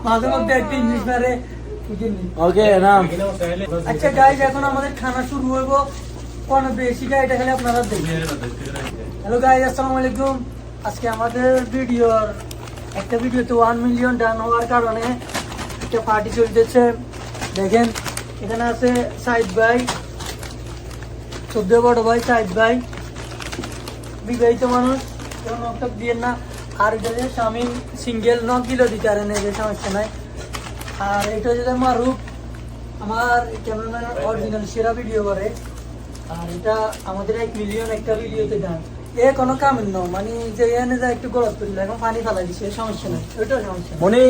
মাঝে মধ্যে একটা ইংলিশ মারে। আচ্ছা গাইজ, এখন আমাদের খানা শুরু হইব। কোন বেশি এটা খালি আপনারা দেখবেন। হ্যালো গাইজ, আসসালামু আলাইকুম। আজকে আমাদের ভিডিওর একটা ভিডিওতে 1 মিলিয়ন ডান হওয়ার কারণে একটা পার্টি চলতেছে। দেখেন এখানে আছে সাইদ ভাই, 14 বড় ভাই সাইদ ভাই, বিবাহিত মানুষ, কেউ নক দিয়ে না। আর এটা যে স্বামী সিঙ্গেল, নক দিলেও দিতে পারেন, এই যে সমস্যা নাই। আর এটা হচ্ছে মারুফ, আমার ক্যামেরাম্যান, অরিজিনাল সেরা ভিডিও করে। আর এটা আমাদের 1 মিলিয়ন একটা ভিডিওতে ডান। এ কোনো কামের ন, মানে যে এনে যায় একটু গলত করলে এখন পানি ফেলা দিচ্ছে, সমস্যা নাই, ওইটাও সমস্যা নাই। মনি,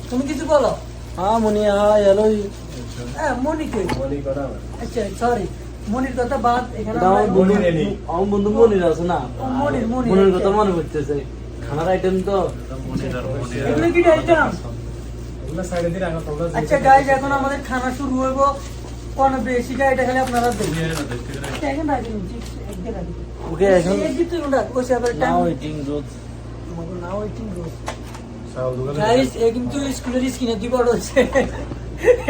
তুমি কিছু বলো। হ্যাঁ মনি, হ্যালো। হ্যাঁ মনি কে? আচ্ছা সরি, মনির কথা বাদ। এখানে আমার বন্ধু মনির আছে না, মনির কথা মনে পড়তেছে। খানার আইটেম তো এগুলো কি আইটেম? আচ্ছা গাইজ, এখন আমাদের খানা শুরু হইব। কোন বেশি এটা খালি আপনারা দেখবেন। এখন রাখেন ওকে, এখন নাও ওয়েটিং রোজ গাইজ। এ কিন্তু স্কুলের স্কিনে দি বড় হচ্ছে,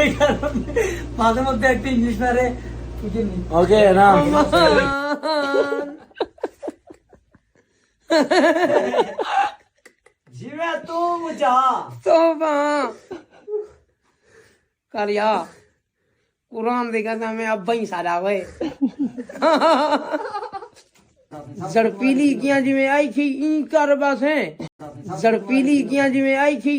এই কারণে মাঝে মধ্যে একটা ইংলিশ মারে। ওকে না জিবে তো মুজা तोबा करिया कुरान देखा था मैं अब ही सारा वे जड़पीली किया जी में आई थी ई कर बस है जड़पीली किया जी में आई थी